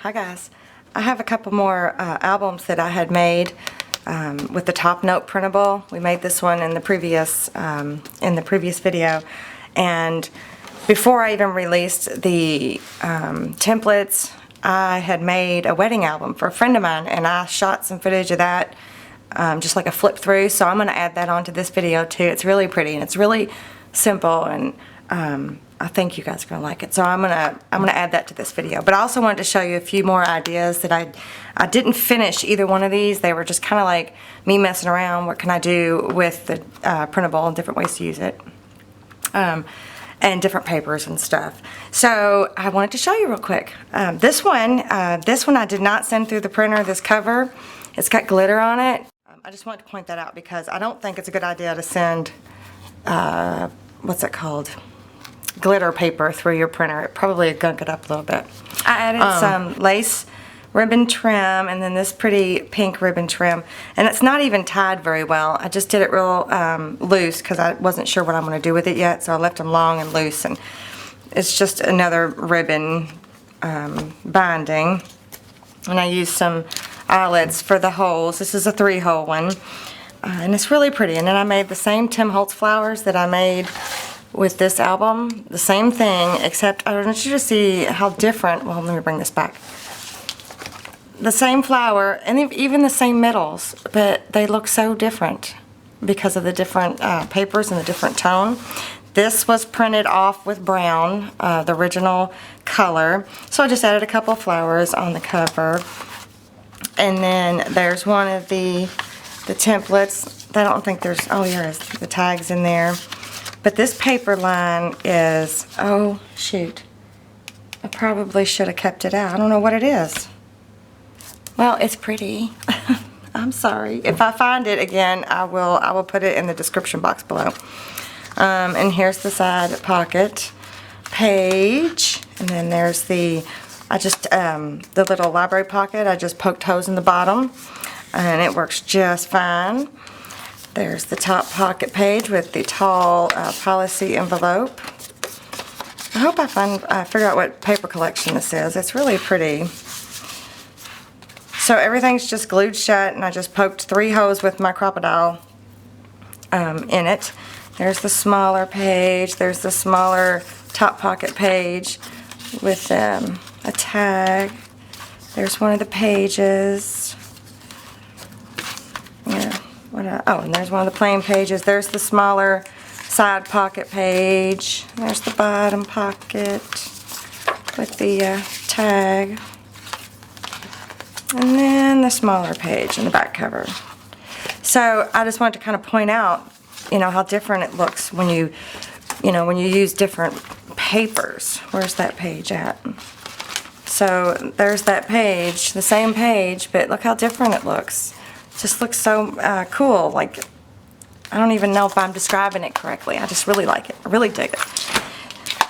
Hi guys. I have a couple more albums that I had made with the top Note Printable. We made this one in the previous video, and before I even released the templates, I had made a wedding album for a friend of mine, and I shot some footage of that, just like a flip through. So I'm going to add that onto this video too. It's really pretty and it's really simple, and I think you guys are gonna like it. So I'm gonna add that to this video. But I also wanted to show you a few more ideas that I didn't finish either one of these. They were just kind of like me messing around. What can I do with the printable and different ways to use it, and different papers and stuff. So I wanted to show you real quick. This one I did not send through the printer. This cover, it's got glitter on it. I just wanted to point that out because I don't think it's a good idea to send what's it called? Glitter paper through your printer. It probably gunk it up a little bit. I added some lace ribbon trim and then this pretty pink ribbon trim, and it's not even tied very well. I just did it real loose because I wasn't sure what I'm going to do with it yet, so I left them long and loose, and it's just another ribbon binding. And I used some eyelets for the holes. This is a 3-hole one, and it's really pretty. And then I made the same Tim Holtz flowers that I made with this album, the same thing, except I want you to see how different. Well, let me bring this back. The same flower and even the same middles, but they look so different because of the different papers and the different tone. This was printed off with brown, the original color, so I just added a couple of flowers on the cover. And then there's one of the templates. I don't think there's, oh, here is the tags in there. But this paper line is, oh shoot, I probably should have kept it out. I don't know what it is. Well, it's pretty. I'm sorry. If I find it again, I will put it in the description box below. And here's the side pocket page, and then there's the little library pocket. I just poked holes in the bottom, and it works just fine. There's the top pocket page with the tall policy envelope. I hope I figure out what paper collection this is. It's really pretty. So everything's just glued shut, and I just poked 3 holes with my crocodile in it. There's the smaller page. There's the smaller top pocket page with a tag. There's one of the pages. Yeah. And there's one of the plain pages. There's the smaller side pocket page. There's the bottom pocket with the tag. And then the smaller page in the back cover. So I just wanted to kind of point out, how different it looks when you use different papers. Where's that page at? So there's that page, the same page, but look how different it looks. Just looks so cool. Like, I don't even know if I'm describing it correctly. I just really like it. I really dig it.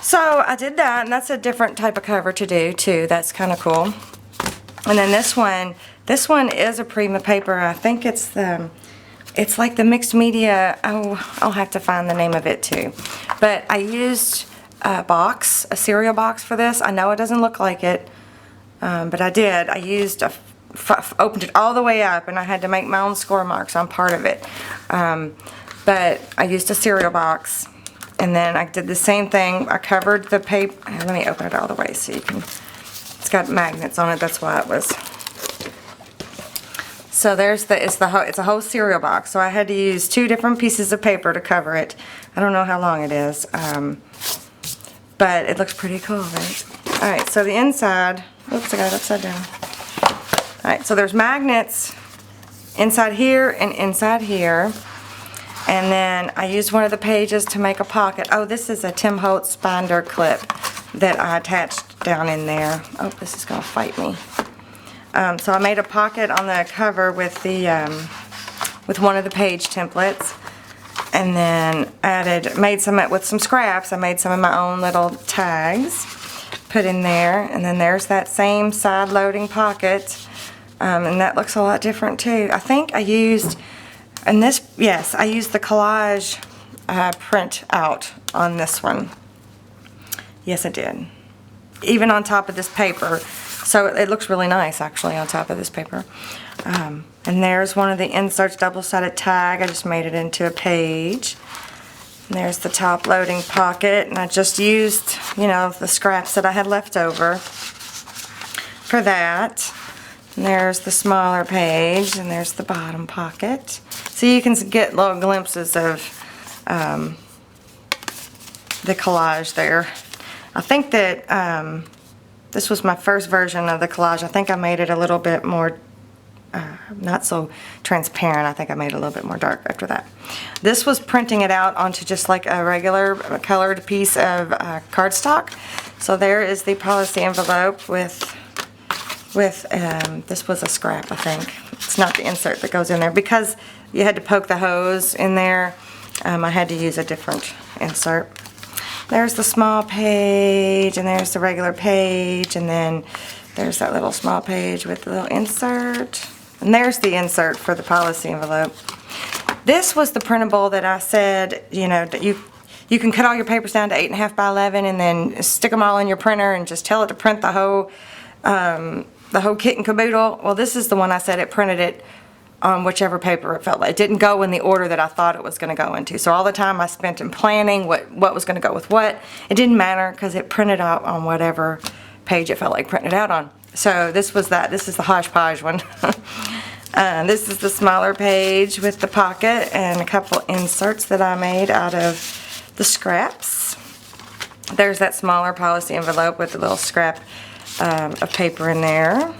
So I did that, and that's a different type of cover to do too. That's kind of cool. And then this one is a Prima paper. I think it's like the mixed media. Oh, I'll have to find the name of it too. But I used a cereal box for this. I know it doesn't look like it, but I did. I used opened it all the way up, and I had to make my own score marks on part of it. But I used a cereal box, and then I did the same thing. I covered the paper. Let me open it all the way so you can. It's got magnets on it. That's why it was. So there's it's a whole cereal box. So I had to use 2 different pieces of paper to cover it. I don't know how long it is, but it looks pretty cool, right? All right. So the inside. Oops, I got it upside down. Alright, so there's magnets inside here and inside here. And then I used one of the pages to make a pocket. Oh, this is a Tim Holtz binder clip that I attached down in there. Oh, this is going to fight me. So I made a pocket on the cover with with one of the page templates. And then made some with some scraps. I made some of my own little tags. Put in there. And then there's that same side loading pocket. And that looks a lot different too. I think I used, I used the collage print out on this one. Yes, I did. Even on top of this paper, So it looks really nice actually on top of this paper. And there's one of the inserts, double-sided tag. I just made it into a page. And there's the top loading pocket, and I just used, you know, the scraps that I had left over for that. And there's the smaller page, and there's the bottom pocket. So you can get little glimpses of the collage there. I think that this was my first version of the collage. I think I made it a little bit more not so transparent. I think I made it a little bit more dark after that. This was printing it out onto just like a regular colored piece of cardstock. So there is the policy envelope with this was a scrap, I think. It's not the insert that goes in there. Because you had to poke the hose in there, I had to use a different insert. There's the small page, and there's the regular page, and then there's that little small page with the little insert. And there's the insert for the policy envelope. This was the printable that I said, you know, that you can cut all your papers down to 8.5 by 11 and then stick them all in your printer and just tell it to print the whole kit and caboodle. Well, this is the one I said it printed it on whichever paper it felt like. It didn't go in the order that I thought it was going to go into. So all the time I spent in planning what was going to go with what, it didn't matter because it printed out on whatever page it felt like printing it out on. So this was that. This is the hodgepodge one. This is the smaller page with the pocket and a couple inserts that I made out of the scraps. There's that smaller policy envelope with the little scrap of paper in there.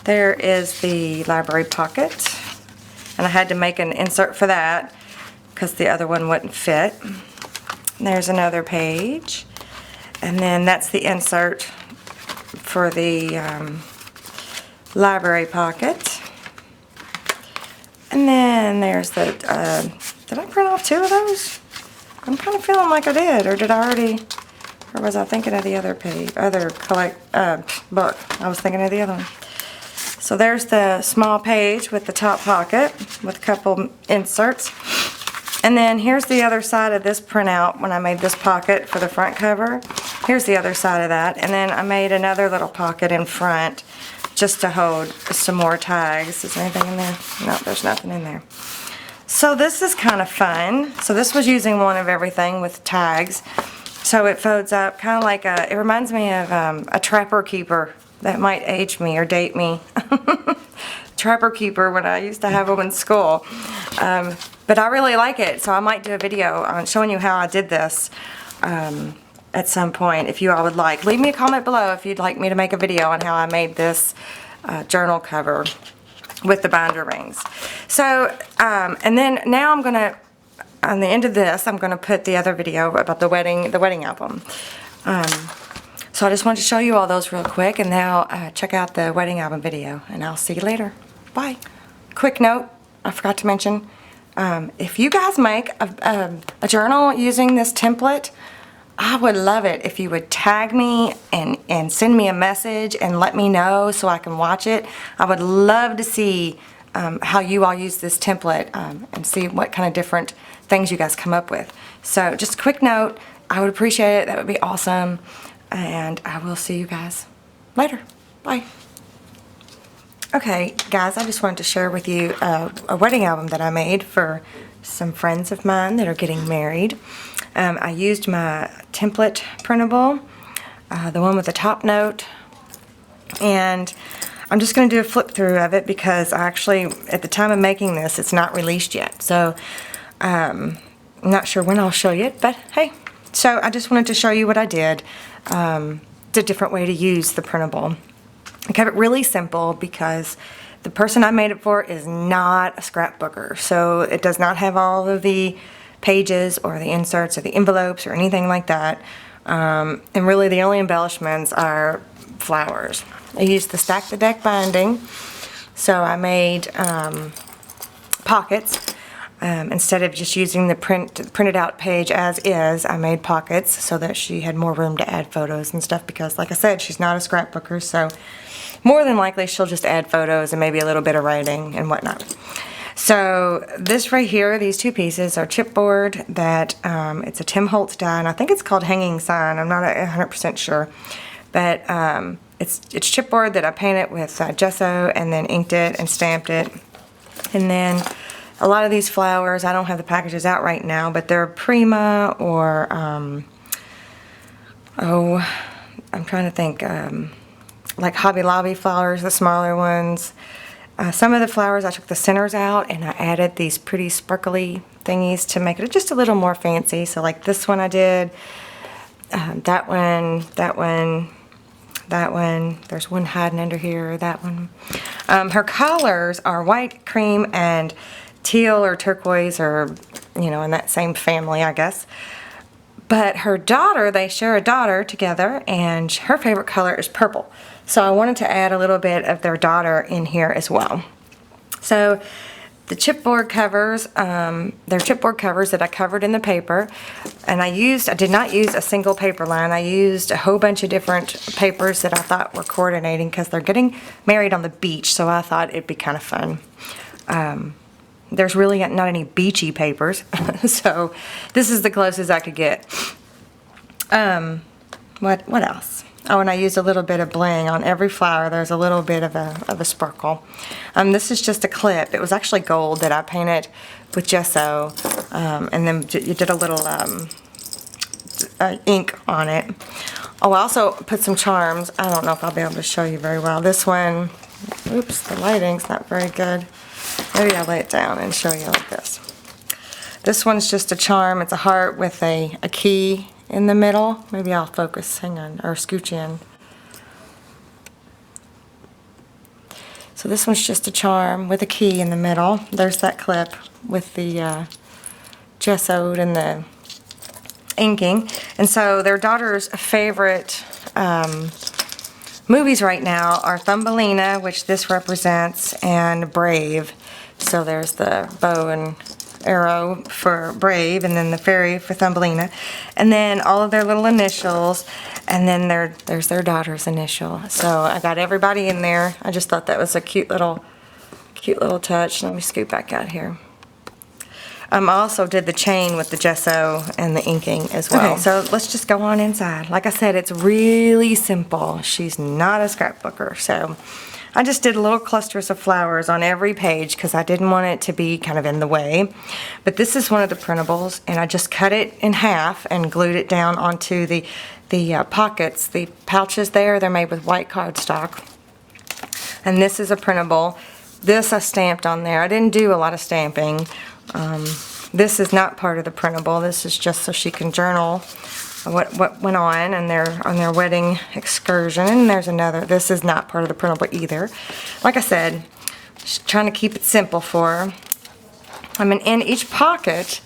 There is the library pocket, and I had to make an insert for that because the other one wouldn't fit. And there's another page, and then that's the insert for the library pocket. And then there's the, did I print off 2 of those? I'm kind of feeling like I did, or did I already, or was I thinking of the other page, book? I was thinking of the other one. So there's the small page with the top pocket with a couple inserts. And then here's the other side of this printout when I made this pocket for the front cover. Here's the other side of that. And then I made another little pocket in front just to hold some more tags. Is there anything in there? No, there's nothing in there. So this is kind of fun. So this was using one of everything with tags. So it folds up kind of like it reminds me of a Trapper Keeper. That might age me or date me. Trapper Keeper when I used to have them in school. But I really like it, so I might do a video on showing you how I did this at some point if you all would like. Leave me a comment below if you'd like me to make a video on how I made this journal cover with the binder rings. So, and then now I'm going to, on the end of this, I'm going to put the other video about the wedding album. So I just wanted to show you all those real quick, and now check out the wedding album video, and I'll see you later. Bye. Quick note, I forgot to mention, if you guys make a journal using this template, I would love it if you would tag me and send me a message and let me know so I can watch it. I would love to see how you all use this template and see what kind of different things you guys come up with. So just a quick note, I would appreciate it. That would be awesome. And I will see you guys later. Bye. Okay, guys, I just wanted to share with you a wedding album that I made for some friends of mine that are getting married. I used my template printable, the one with the top note, and I'm just going to do a flip through of it because actually, at the time of making this, it's not released yet. So, I'm not sure when I'll show you it, but hey. So I just wanted to show you what I did. It's a different way to use the printable. I kept it really simple because the person I made it for is not a scrapbooker. So it does not have all of the pages or the inserts or the envelopes or anything like that. And really the only embellishments are flowers. I used the Stack the Deck binding. So I made pockets. Instead of just using the printed out page as is, I made pockets so that she had more room to add photos and stuff because, like I said, she's not a scrapbooker, so more than likely she'll just add photos and maybe a little bit of writing and whatnot. So this right here, these 2 pieces are chipboard that it's a Tim Holtz die, and I think it's called Hanging Sign. I'm not 100% sure. But it's chipboard that I painted with gesso and then inked it and stamped it. And then a lot of these flowers, I don't have the packages out right now, but they're Prima or, oh, I'm trying to think, like Hobby Lobby flowers, the smaller ones. Some of the flowers I took the centers out and I added these pretty sparkly thingies to make it just a little more fancy. So like this one I did, that one, that one, that one. There's one hiding under here, that one. Her colors are white, cream, and teal or turquoise, or, you know, in that same family, I guess. But her daughter, they share a daughter together, and her favorite color is purple. So I wanted to add a little bit of their daughter in here as well. So the chipboard covers, they're chipboard covers that I covered in the paper. And I did not use a single paper line. I used a whole bunch of different papers that I thought were coordinating because they're getting married on the beach. So I thought it'd be kind of fun. There's really not any beachy papers. So this is the closest I could get. What else? Oh, and I used a little bit of bling on every flower. There's a little bit of a sparkle. This is just a clip. It was actually gold that I painted with gesso, and then you did a little ink on it. Oh, I also put some charms. I don't know if I'll be able to show you very well. This one, oops, the lighting's not very good. Maybe I'll lay it down and show you like this. This one's just a charm. It's a heart with a key in the middle. Maybe I'll focus, hang on, or scooch in. So this one's just a charm with a key in the middle. There's that clip with the gessoed and the inking. And so their daughter's favorite movies right now are Thumbelina, which this represents, and Brave. So there's the bow and arrow for Brave, and then the fairy for Thumbelina, and then all of their little initials, and then there's their daughter's initial. So I got everybody in there. I just thought that was a cute little touch. Let me scoot back out here. I also did the chain with the gesso and the inking as well. Okay, so let's just go on inside. Like I said, it's really simple. She's not a scrapbooker, so I just did little clusters of flowers on every page because I didn't want it to be kind of in the way. But this is one of the printables, and I just cut it in half and glued it down onto the pockets, the pouches there. They're made with white cardstock. And this is a printable. This I stamped on there. I didn't do a lot of stamping. This is not part of the printable. This is just so she can journal what went on their wedding excursion. And there's another. This is not part of the printable either. Like I said, just trying to keep it simple for her. I mean, in each pocket,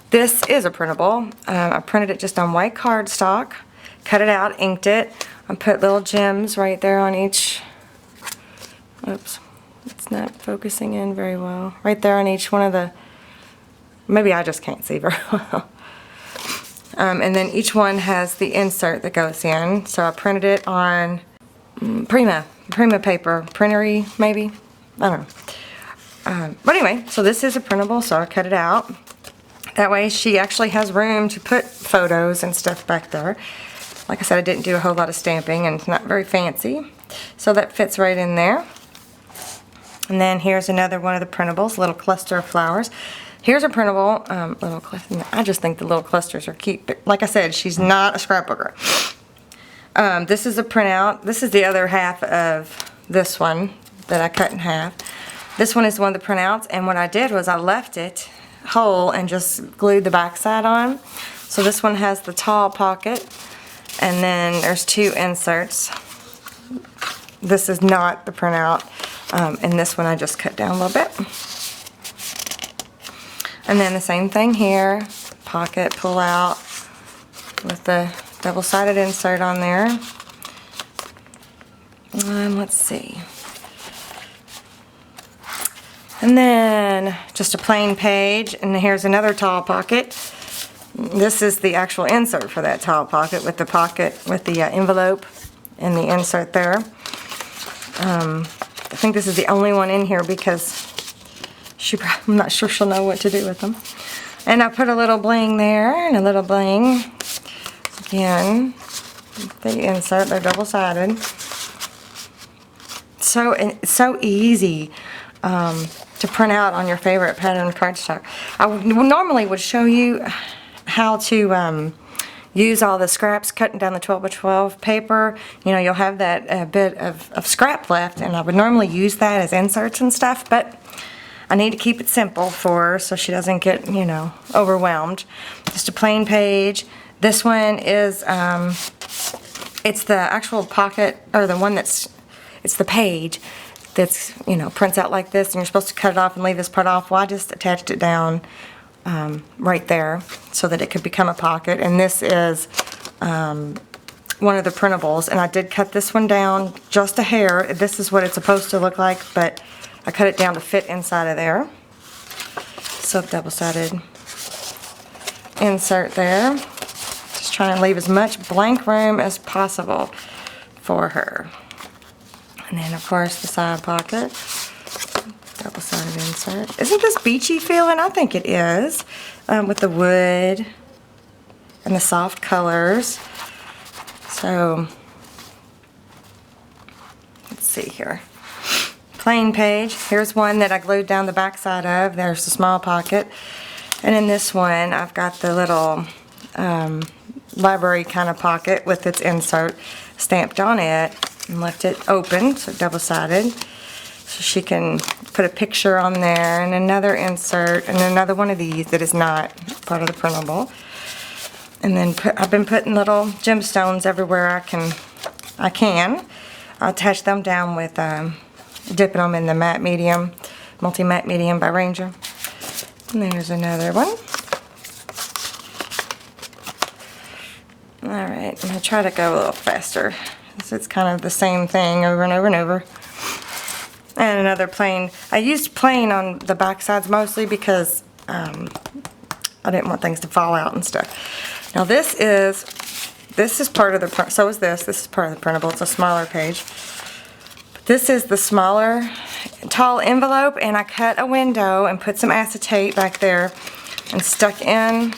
this is a printable. I printed it just on white cardstock, cut it out, inked it. I put little gems right there on each. Oops, it's not focusing in very well. Right there on each one of the. Maybe I just can't see very well. And then each one has the insert that goes in. So I printed it on Prima paper, printery maybe, I don't know. But anyway, so this is a printable, so I cut it out. That way she actually has room to put photos and stuff back there. Like I said, I didn't do a whole lot of stamping, and it's not very fancy. So that fits right in there. And then here's another one of the printables, a little cluster of flowers. Here's a printable, I just think the little clusters are cute, but like I said, she's not a scrapbooker. This is a printout. This is the other half of this one that I cut in half. This one is one of the printouts, and what I did was I left it whole and just glued the back side on. So this one has the tall pocket, and then there's two inserts. This is not the printout, and this one I just cut down a little bit. And then the same thing here, pocket pull out with the double-sided insert on there. Let's see. And then just a plain page, and here's another tall pocket. This is the actual insert for that tall pocket with the envelope and the insert there. I think this is the only one in here because I'm not sure she'll know what to do with them. And I put a little bling there and a little bling. Again, the insert, they're double-sided. it's so easy to print out on your favorite pattern cardstock. I normally would show you how to use all the scraps, cutting down the 12 by 12 paper. You know, you'll have that bit of scrap left, and I would normally use that as inserts and stuff, but I need to keep it simple for her so she doesn't get, you know, overwhelmed. Just a plain page. This one is, it's the actual pocket, or the one it's the page that's, you know, prints out like this, and you're supposed to cut it off and leave this part off. Well, I just attached it down right there so that it could become a pocket. And this is one of the printables, and I did cut this one down just a hair. This is what it's supposed to look like, but I cut it down to fit inside of there. So double-sided insert there. Just trying to leave as much blank room as possible for her. And then, of course, the side pocket. Double-sided insert. Isn't this beachy feeling? I think it is. With the wood and the soft colors. So, let's see here. Plain page. Here's one that I glued down the back side of. There's the small pocket. And in this one, I've got the little library kind of pocket with its insert stamped on it, and left it open, so double-sided. So she can put a picture on there, and another insert, and another one of these that is not part of the printable. And then I've been putting little gemstones everywhere I can. I'll attach them down with dipping them in the matte medium, multi-matte medium by Ranger. And there's another one. Alright, I'm going to try to go a little faster. It's kind of the same thing over and over and over. And another plain. I used plain on the back sides mostly because I didn't want things to fall out and stuff. Now this is part of the, so is this is part of the printable. It's a smaller page. This is the smaller, tall envelope, and I cut a window and put some acetate back there and stuck in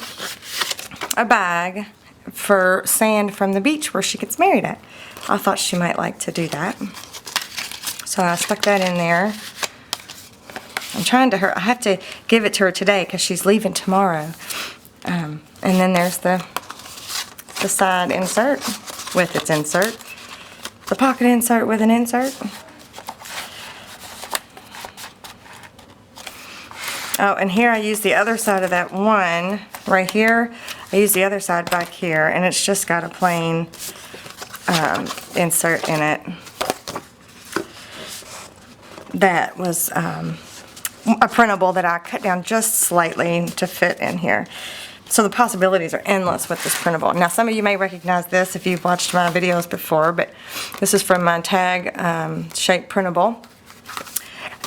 a bag for sand from the beach where she gets married at. I thought she might like to do that. So I stuck that in there. I'm trying to I have to give it to her today because she's leaving tomorrow. And then there's the side insert with its insert. The pocket insert with an insert. Oh, and here I use the other side of that one right here. I use the other side back here, and it's just got a plain insert in it. That was a printable that I cut down just slightly to fit in here. So the possibilities are endless with this printable. Now some of you may recognize this if you've watched my videos before, but this is from my tag shape printable.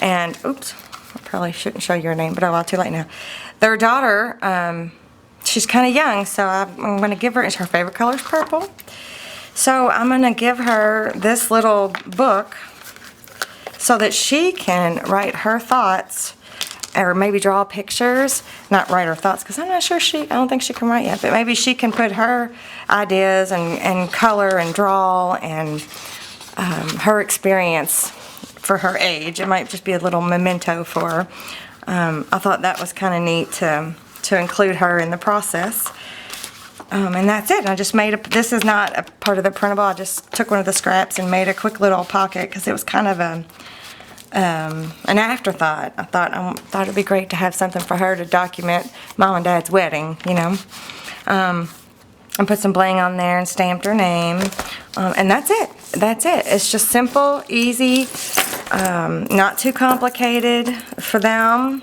And oops, I probably shouldn't show you her name, but oh well, too late now. Their daughter, she's kind of young, so I'm going to give her, her favorite color is purple. So I'm going to give her this little book so that she can write her thoughts, or maybe draw pictures. Not write her thoughts, because I'm not sure I don't think she can write yet, but maybe she can put her ideas and color and draw and her experience for her age. It might just be a little memento for her. I thought that was kind of neat to include her in the process. And that's it. I just made this is not a part of the printable. I just took one of the scraps and made a quick little pocket because it was kind of an afterthought. I thought it'd be great to have something for her to document Mom and Dad's wedding, you know. And put some bling on there and stamped her name. And that's it. That's it. It's just simple, easy, not too complicated for them.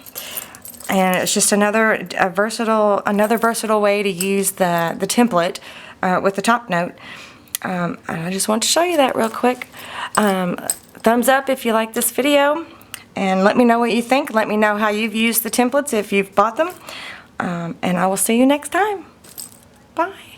And it's just another versatile way to use the template with the top note. And I just want to show you that real quick. Thumbs up if you like this video, and let me know what you think. Let me know how you've used the templates if you've bought them. And I will see you next time. Bye.